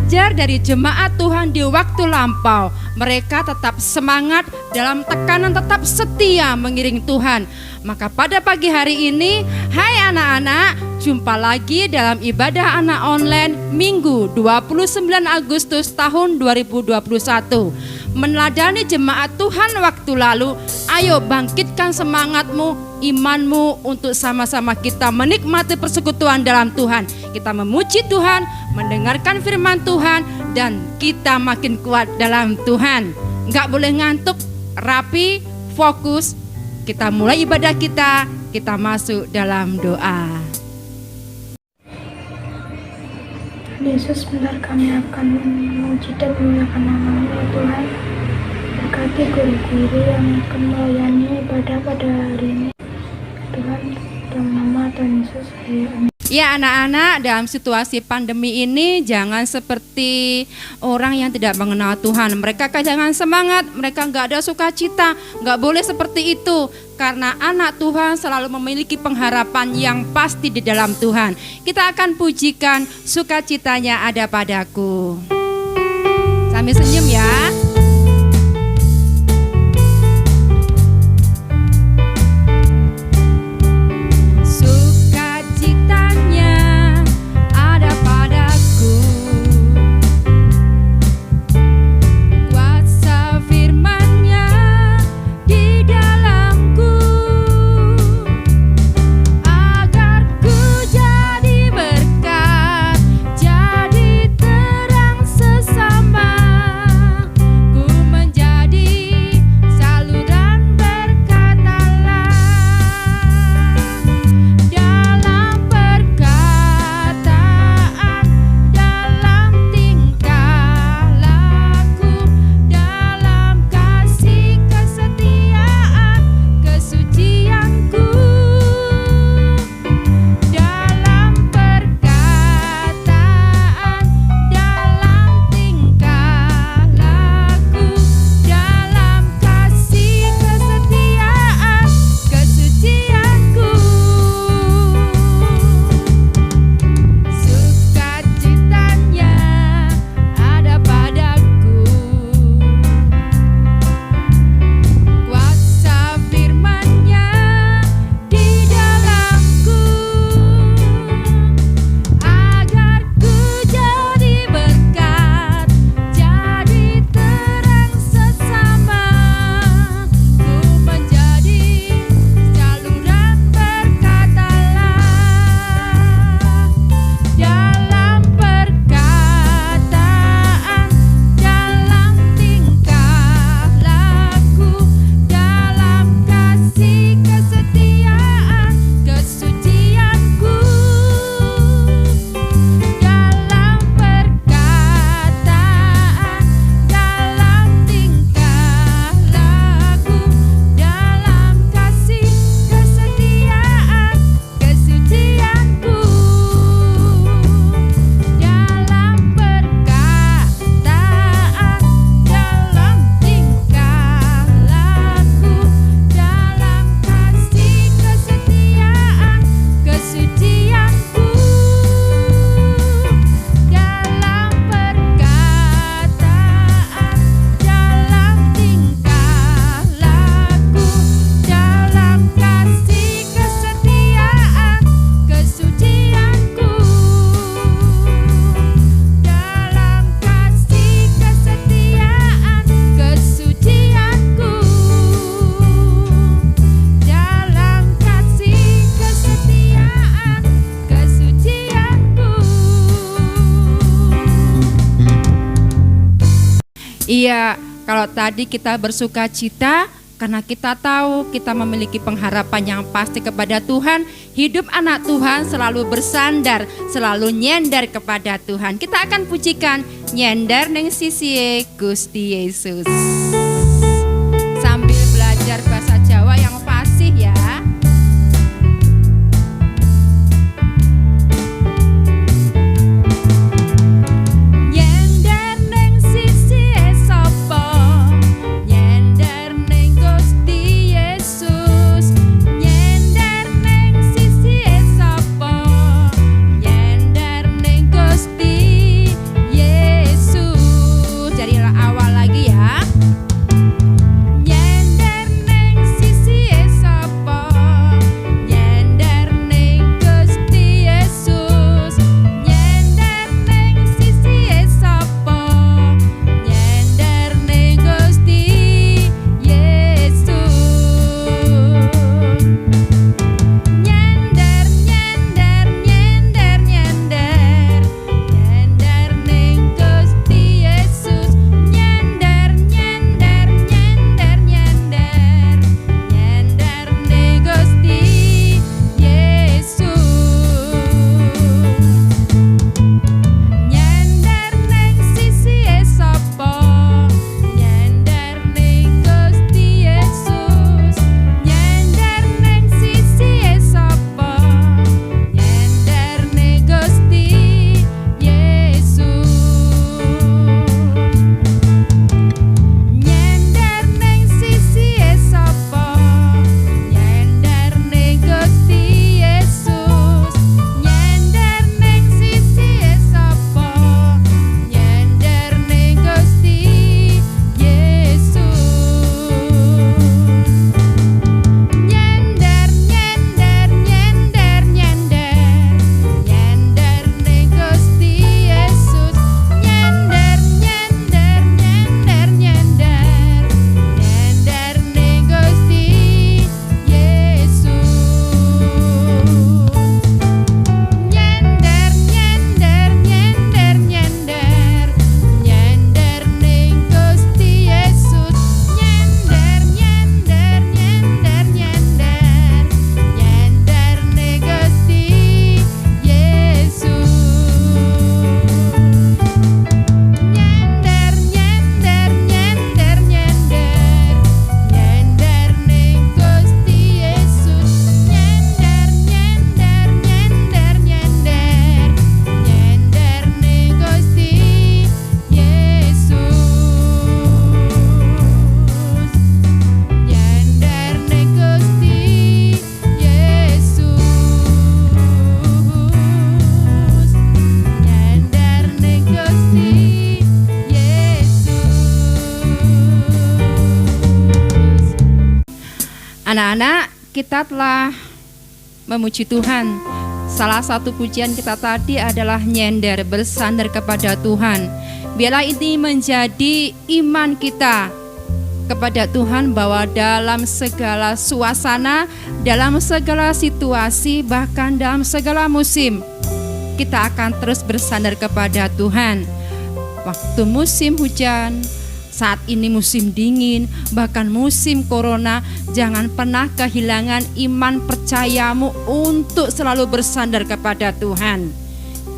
belajar dari jemaat Tuhan di waktu lampau. Mereka tetap semangat dalam tekanan, tetap setia mengiring Tuhan. Maka pada pagi hari ini, hai anak-anak, jumpa lagi dalam ibadah anak online Minggu 29 Agustus tahun 2021. Meneladani jemaat Tuhan waktu lalu, ayo bangkitkan semangatmu, imanmu untuk sama-sama kita menikmati persekutuan dalam Tuhan. Kita memuji Tuhan, mendengarkan firman Tuhan, dan kita makin kuat dalam Tuhan. Enggak boleh ngantuk, rapi, fokus. Kita mulai ibadah kita masuk dalam doa. Yesus, benar kami akan memuji dan memuliakan nama-Mu ya Tuhan. Berkati guru-guru yang akan melayani ibadah pada hari ini Tuhan, dalam nama Tuhan Yesus, amin. Ya anak-anak, dalam situasi pandemi ini jangan seperti orang yang tidak mengenal Tuhan. Mereka jangan semangat, mereka gak ada sukacita. Gak boleh seperti itu, karena anak Tuhan selalu memiliki pengharapan yang pasti di dalam Tuhan. Kita akan pujikan sukacitanya ada padaku. Sambil senyum ya. Iya, kalau tadi kita bersuka cita karena kita tahu kita memiliki pengharapan yang pasti kepada Tuhan. Hidup anak Tuhan selalu bersandar, selalu nyender kepada Tuhan. Kita akan pujikan nyender neng sisi Gusti Yesus. Sambil belajar bahasa Jawa yang fasih ya. Yeah. Anak-anak, kita telah memuji Tuhan. Salah satu pujian kita tadi adalah nyender, bersandar kepada Tuhan. Biarlah ini menjadi iman kita kepada Tuhan, bahwa dalam segala suasana, dalam segala situasi, bahkan dalam segala musim, kita akan terus bersandar kepada Tuhan. Waktu musim hujan, saat ini musim dingin, bahkan musim corona, jangan pernah kehilangan iman percayamu untuk selalu bersandar kepada Tuhan.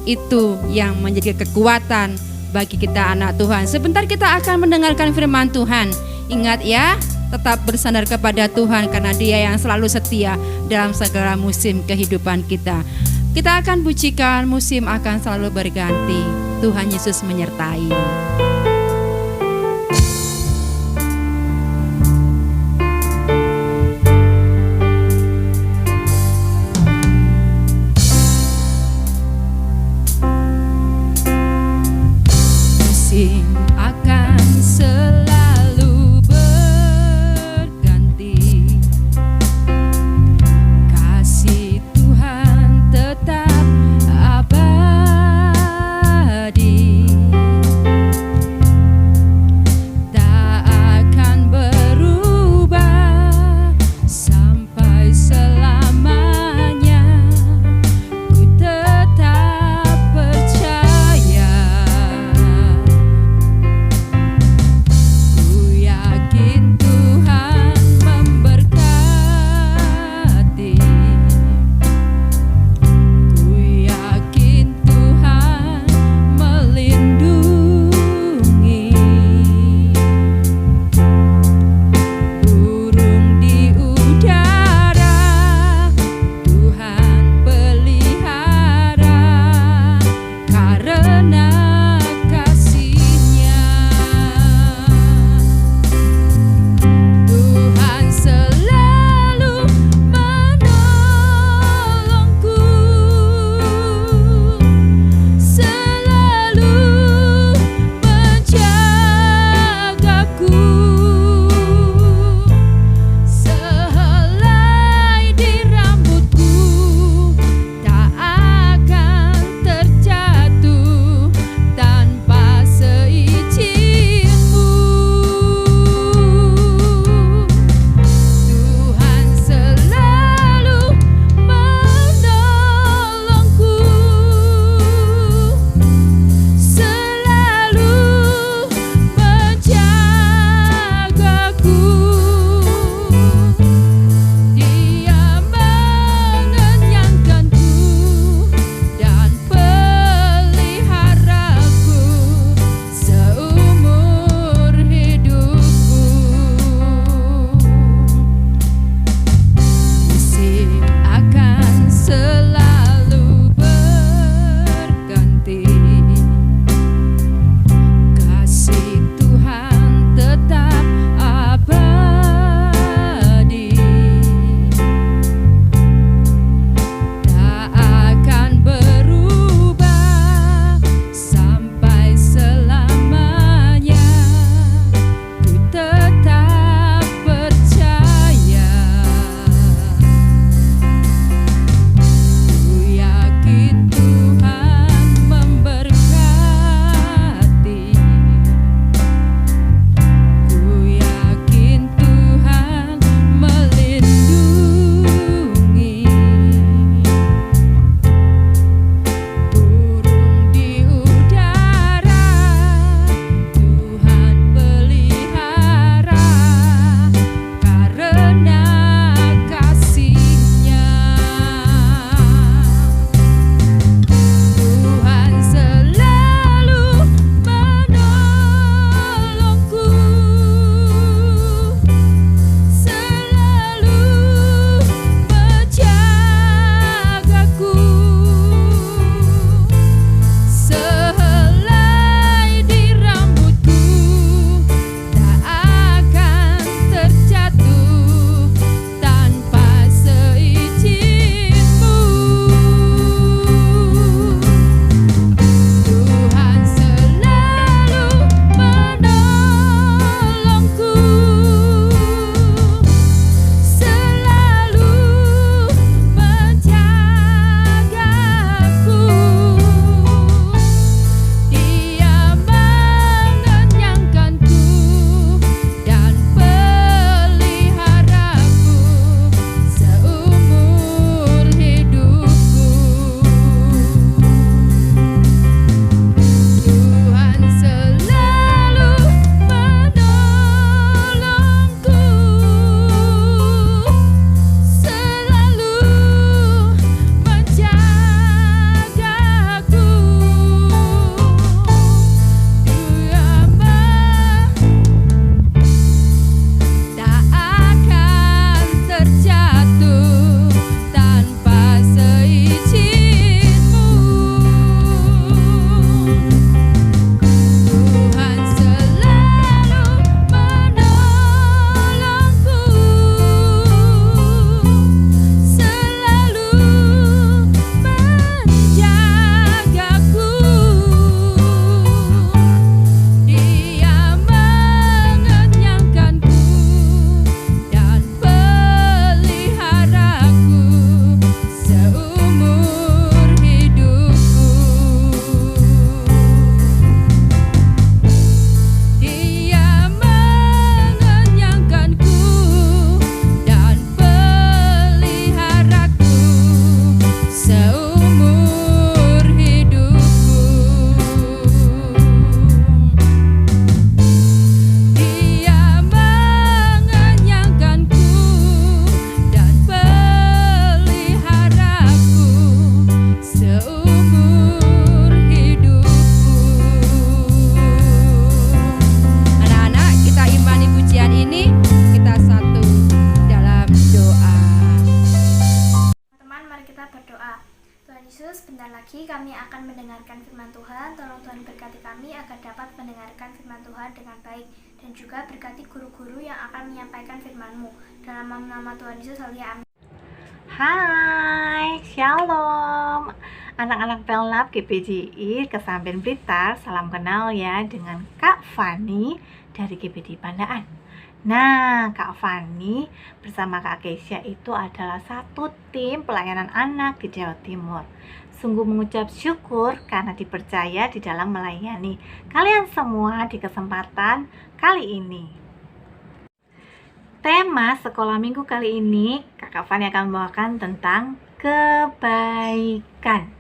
Itu yang menjadi kekuatan bagi kita anak Tuhan. Sebentar kita akan mendengarkan firman Tuhan. Ingat ya, tetap bersandar kepada Tuhan karena Dia yang selalu setia dalam segala musim kehidupan kita. Kita akan pujikan, musim akan selalu berganti. Tuhan Yesus menyertai. Musim akan selalu berganti, kasih Tuhan tetap abadi. mendengarkan firman Tuhan. Tolong Tuhan berkati kami agar dapat mendengarkan firman Tuhan dengan baik. Dan juga berkati guru-guru yang akan menyampaikan firman-Mu. Dalam nama Tuhan Yesus, haleluya, amin. Hai, Shalom anak-anak Pelnap GPJI Kesamben Blitar. Salam kenal ya dengan Kak Fani dari GPD Pandaan. Nah, Kak Fani bersama Kak Keisha itu adalah satu tim pelayanan anak di Jawa Timur. Sungguh mengucap syukur karena dipercaya di dalam melayani kalian semua di kesempatan kali ini. Tema sekolah minggu kali ini Kak Fani akan membawakan tentang kebaikan.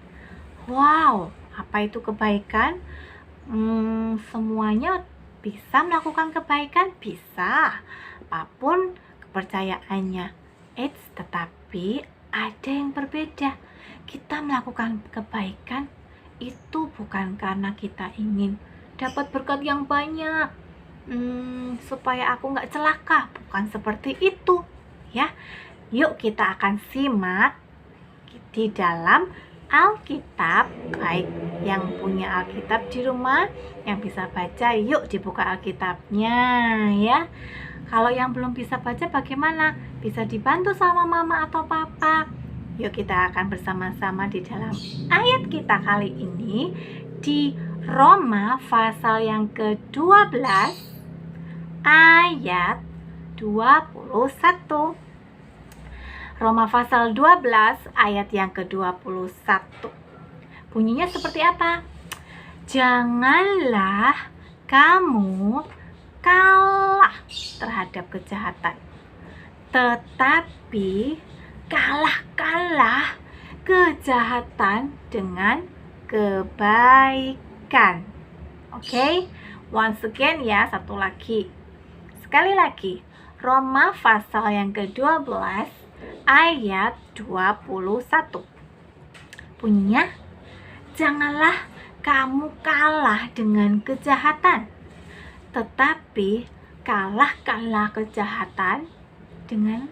Wow, apa itu kebaikan? Semuanya bisa melakukan kebaikan? Bisa, apapun kepercayaannya. Tetapi ada yang berbeda. Kita melakukan kebaikan itu bukan karena kita ingin dapat berkat yang banyak, supaya aku nggak celaka, bukan seperti itu ya. Yuk kita akan simak di dalam Alkitab. Baik yang punya Alkitab di rumah, yang bisa baca, yuk dibuka Alkitabnya ya. Kalau yang belum bisa baca bagaimana? Bisa dibantu sama mama atau papa. Yuk kita akan bersama-sama di dalam ayat kita kali ini di Roma pasal yang ke-12 ayat 21. Roma pasal 12 ayat yang ke-21. Bunyinya seperti apa? Janganlah kamu kalah terhadap kejahatan, tetapi kalahkanlah kejahatan dengan kebaikan. Oke, once again ya, satu lagi. Sekali lagi, Roma pasal yang ke-12 ayat 21. Bunyinya, janganlah kamu kalah dengan kejahatan, tetapi kalahkanlah kejahatan dengan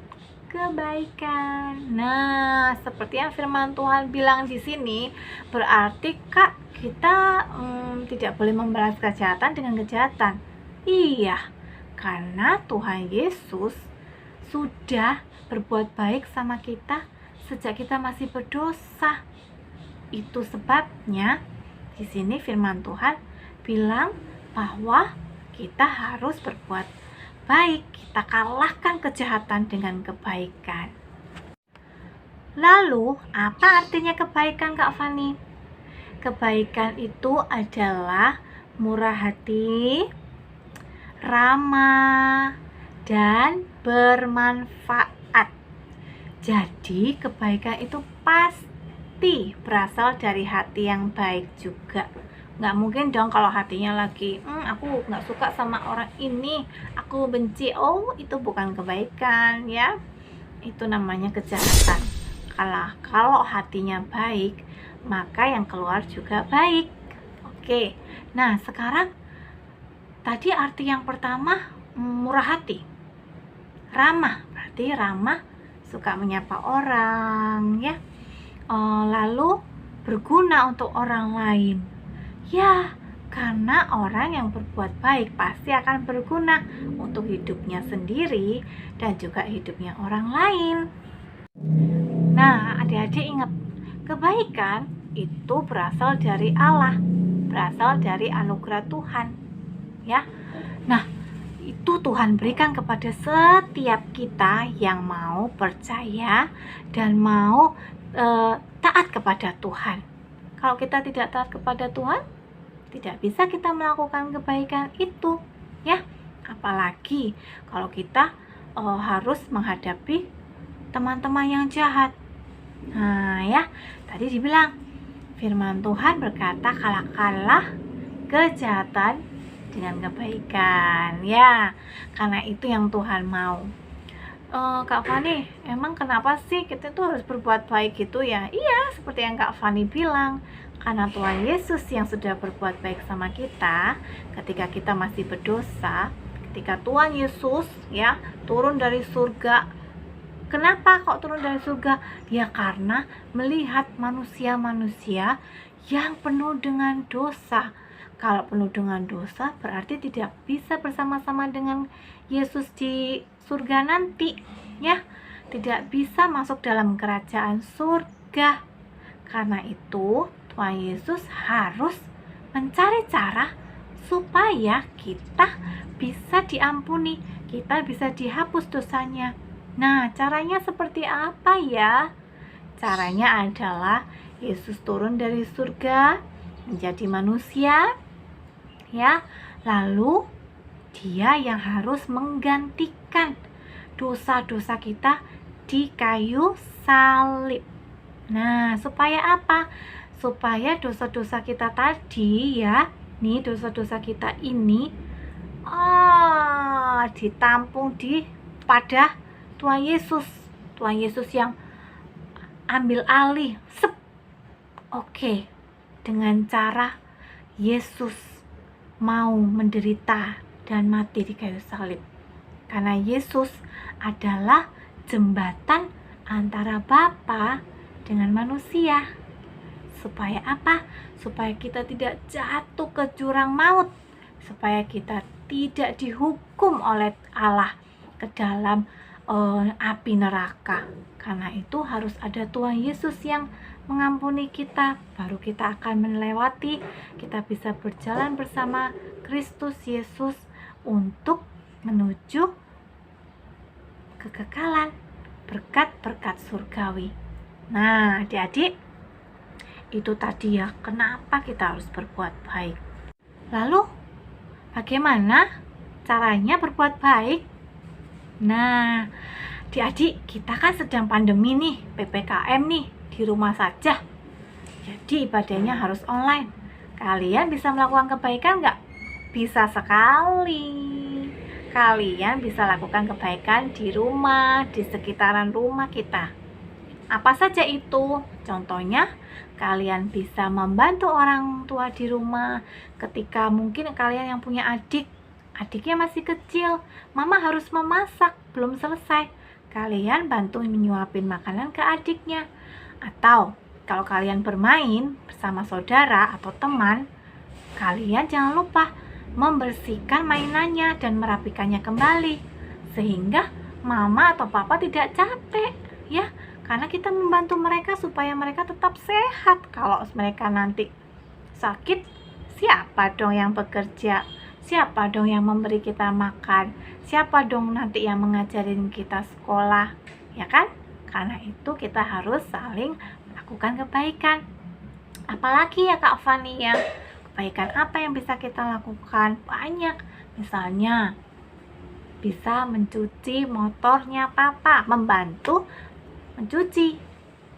kebaikan. Nah, seperti yang firman Tuhan bilang di sini, berarti Kak, kita tidak boleh membalas kejahatan dengan kejahatan. Iya, karena Tuhan Yesus sudah berbuat baik sama kita sejak kita masih berdosa. Itu sebabnya di sini firman Tuhan bilang bahwa kita harus berbuat baik, kita kalahkan kejahatan dengan kebaikan. Lalu, apa artinya kebaikan, Kak Fani? Kebaikan itu adalah murah hati, ramah, dan bermanfaat. Jadi, kebaikan itu pasti berasal dari hati yang baik juga. Nggak mungkin dong kalau hatinya lagi aku nggak suka sama orang ini, aku benci. Oh, itu bukan kebaikan ya, itu namanya kejahatan. Kalau hatinya baik, maka yang keluar juga baik. Oke, nah sekarang tadi arti yang pertama murah hati, ramah, berarti ramah, suka menyapa orang ya, lalu berguna untuk orang lain. Ya, karena orang yang berbuat baik pasti akan berguna untuk hidupnya sendiri dan juga hidupnya orang lain. Nah, adik-adik ingat, kebaikan itu berasal dari Allah, berasal dari anugerah Tuhan. Ya, nah itu Tuhan berikan kepada setiap kita yang mau percaya dan mau taat kepada Tuhan. Kalau kita tidak taat kepada Tuhan, tidak bisa kita melakukan kebaikan itu ya. Apalagi kalau kita harus menghadapi teman-teman yang jahat. Nah ya, tadi dibilang firman Tuhan berkata, kalahkanlah kejahatan dengan kebaikan ya. Karena itu yang Tuhan mau. Kak Fani, emang kenapa sih kita tuh harus berbuat baik gitu ya? Iya, seperti yang Kak Fani bilang, karena Tuhan Yesus yang sudah berbuat baik sama kita ketika kita masih berdosa. Ketika Tuhan Yesus ya turun dari surga. Kenapa kok turun dari surga? Ya karena melihat manusia-manusia yang penuh dengan dosa. Kalau penuh dengan dosa berarti tidak bisa bersama-sama dengan Yesus di surga nanti, ya. Tidak bisa masuk dalam kerajaan surga. Karena itu Tuhan Yesus harus mencari cara supaya kita bisa diampuni, kita bisa dihapus dosanya. Nah, caranya seperti apa ya? Caranya adalah Yesus turun dari surga menjadi manusia, ya. Lalu Dia yang harus menggantikan dosa-dosa kita di kayu salib. Nah, supaya apa? Supaya dosa-dosa kita tadi, ya, nih dosa-dosa kita ini ditampung pada Tuhan Yesus. Tuhan Yesus yang ambil alih. Oke, dengan cara Yesus mau menderita dan mati di kayu salib. Karena Yesus adalah jembatan antara Bapa dengan manusia. Supaya apa? Supaya kita tidak jatuh ke jurang maut. Supaya kita tidak dihukum oleh Allah ke dalam api neraka. Karena itu harus ada Tuhan Yesus yang mengampuni kita, baru kita akan melewati, kita bisa berjalan bersama Kristus Yesus untuk menuju kekekalan, berkat-berkat surgawi. Nah, adik-adik, itu tadi ya, kenapa kita harus berbuat baik. Lalu, bagaimana caranya berbuat baik? Nah, adik-adik, kita kan sedang pandemi nih, PPKM nih, di rumah saja. Jadi ibadahnya harus online. Kalian bisa melakukan kebaikan nggak? Bisa sekali. Kalian bisa lakukan kebaikan di rumah, di sekitaran rumah kita. Apa saja itu? Contohnya, kalian bisa membantu orang tua di rumah ketika mungkin kalian yang punya adiknya masih kecil, mama harus memasak, belum selesai. Kalian bantu menyuapin makanan ke adiknya. Atau kalau kalian bermain bersama saudara atau teman, kalian jangan lupa membersihkan mainannya dan merapikannya kembali sehingga mama atau papa tidak capek, ya. Karena kita membantu mereka supaya mereka tetap sehat. Kalau mereka nanti sakit, siapa dong yang bekerja? Siapa dong yang memberi kita makan? Siapa dong nanti yang mengajarin kita sekolah? Ya kan? Karena itu kita harus saling melakukan kebaikan. Apalagi ya Kak Fani ya? Kebaikan apa yang bisa kita lakukan? Banyak. Misalnya bisa mencuci motornya papa, membantu mencuci,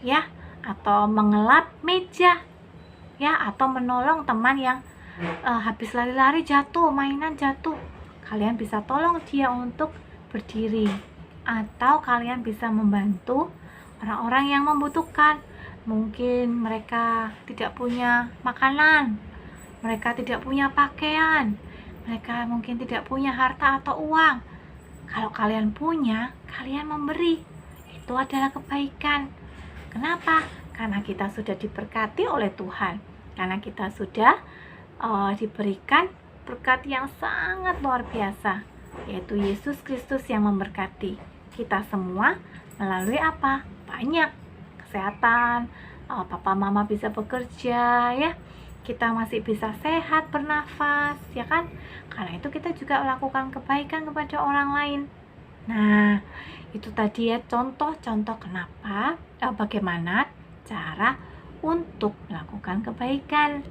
ya, atau mengelap meja, ya, atau menolong teman yang habis lari-lari jatuh, mainan jatuh. Kalian bisa tolong dia untuk berdiri, atau kalian bisa membantu orang-orang yang membutuhkan. Mungkin mereka tidak punya makanan, mereka tidak punya pakaian, mereka mungkin tidak punya harta atau uang. Kalau kalian punya, kalian memberi. Itu adalah kebaikan. Kenapa? Karena kita sudah diberkati oleh Tuhan. Karena kita sudah diberikan berkat yang sangat luar biasa, yaitu Yesus Kristus yang memberkati kita semua melalui apa? Banyak kesehatan, papa mama bisa bekerja, ya, kita masih bisa sehat bernafas, ya kan? Karena itu kita juga melakukan kebaikan kepada orang lain. Nah, itu tadi ya contoh-contoh kenapa, bagaimana cara untuk melakukan kebaikan.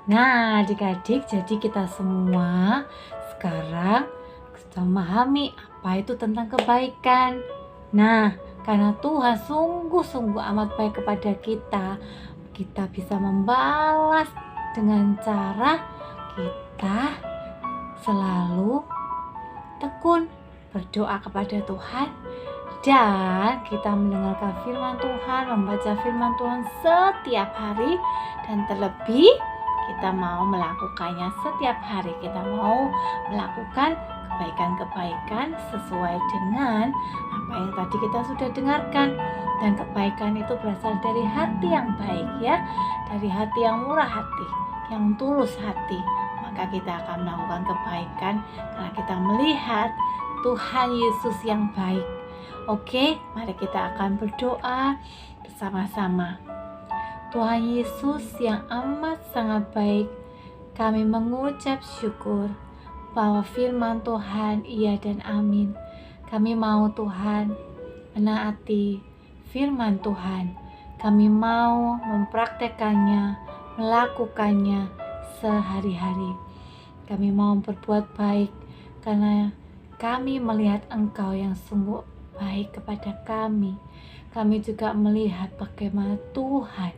Nah, adik-adik, jadi kita semua sekarang sudah memahami apa itu tentang kebaikan. Nah, karena Tuhan sungguh-sungguh amat baik kepada kita, kita bisa membalas dengan cara kita selalu tekun berdoa kepada Tuhan, dan kita mendengarkan firman Tuhan, membaca firman Tuhan setiap hari, dan terlebih kita mau melakukannya setiap hari. Kita mau melakukan kebaikan-kebaikan sesuai dengan apa yang tadi kita sudah dengarkan. Dan kebaikan itu berasal dari hati yang baik ya, dari hati yang murah hati, yang tulus hati. Maka kita akan melakukan kebaikan karena kita melihat Tuhan Yesus yang baik. Oke, mari kita akan berdoa bersama-sama. Tuhan Yesus yang amat sangat baik, kami mengucap syukur bahwa firman Tuhan iya dan amin. Kami mau Tuhan menaati firman Tuhan. Kami mau mempraktekannya, melakukannya sehari-hari. Kami mau berbuat baik karena kami melihat Engkau yang sungguh baik kepada kami. Kami juga melihat bagaimana Tuhan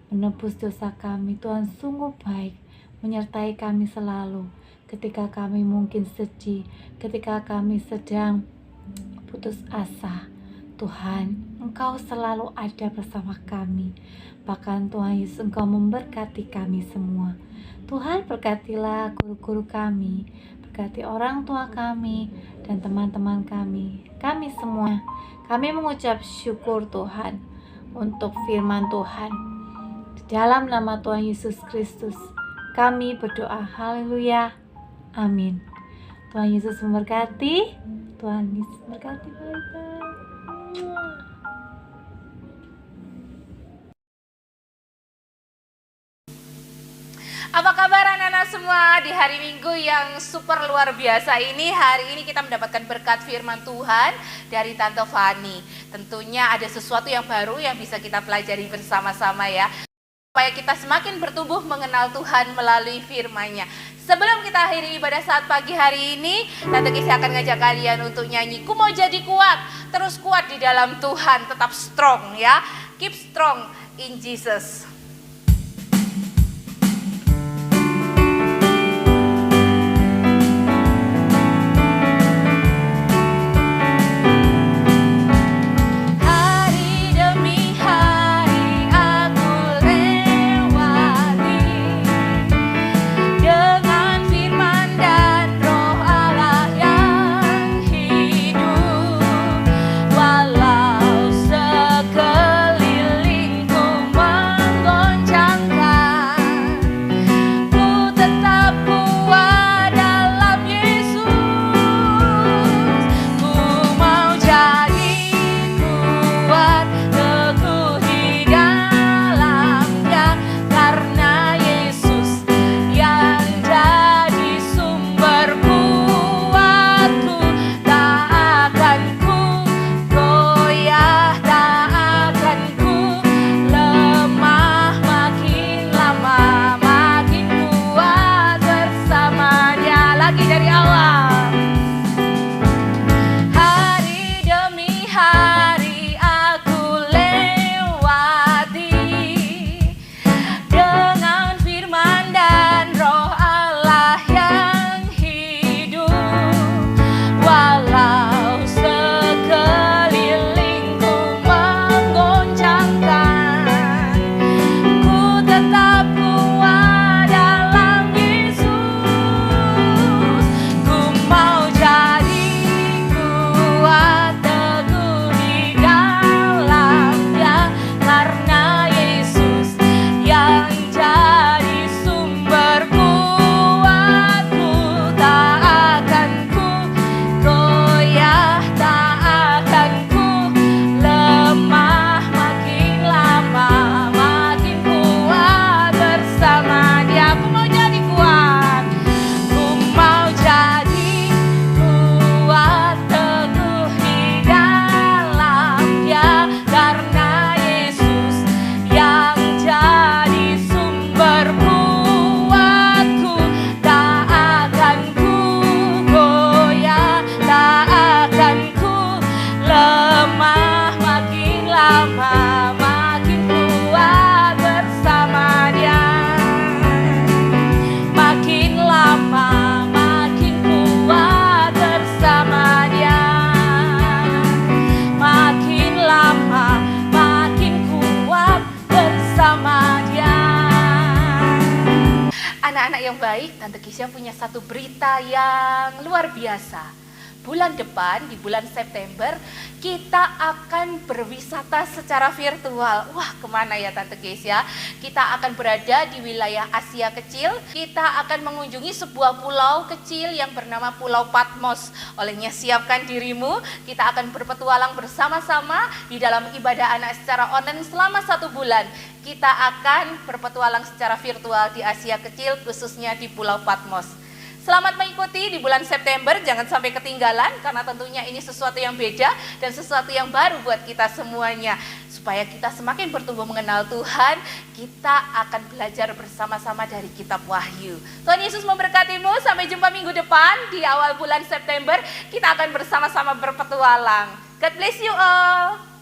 menebus dosa kami. Tuhan sungguh baik, menyertai kami selalu ketika kami mungkin sedih, ketika kami sedang putus asa. Tuhan, Engkau selalu ada bersama kami. Bahkan Tuhan Yesus, Engkau memberkati kami semua. Tuhan, berkatilah guru-guru kami, berkati orang tua kami dan teman-teman kami semua. Kami mengucap syukur Tuhan untuk firman Tuhan. Di dalam nama Tuhan Yesus Kristus kami berdoa, haleluya, amin. Tuhan Yesus memberkati. Tuhan Yesus memberkati. Bye-bye. Apa kabar anak-anak semua di hari Minggu yang super luar biasa ini? Hari ini kita mendapatkan berkat firman Tuhan dari Tante Fani. Tentunya ada sesuatu yang baru yang bisa kita pelajari bersama-sama ya, supaya kita semakin bertumbuh mengenal Tuhan melalui firman-Nya. Sebelum kita akhiri ibadah saat pagi hari ini, Tante Kisi akan ngajak kalian untuk nyanyi Ku Mau Jadi Kuat. Terus kuat di dalam Tuhan, tetap strong ya. Keep strong in Jesus. Anak-anak yang baik, Tante Kisha punya satu berita yang luar biasa. bulan depan, di bulan September, kita akan berwisata secara virtual. Wah, kemana ya Tante Kesia? Kita akan berada di wilayah Asia Kecil. Kita akan mengunjungi sebuah pulau kecil yang bernama Pulau Patmos. Olehnya siapkan dirimu, kita akan berpetualang bersama-sama di dalam ibadah anak secara online selama 1 bulan. Kita akan berpetualang secara virtual di Asia Kecil, khususnya di Pulau Patmos. Selamat mengikuti di bulan September, jangan sampai ketinggalan karena tentunya ini sesuatu yang beda dan sesuatu yang baru buat kita semuanya. Supaya kita semakin bertumbuh mengenal Tuhan, kita akan belajar bersama-sama dari kitab Wahyu. Tuhan Yesus memberkatimu, sampai jumpa minggu depan di awal bulan September, kita akan bersama-sama berpetualang. God bless you all.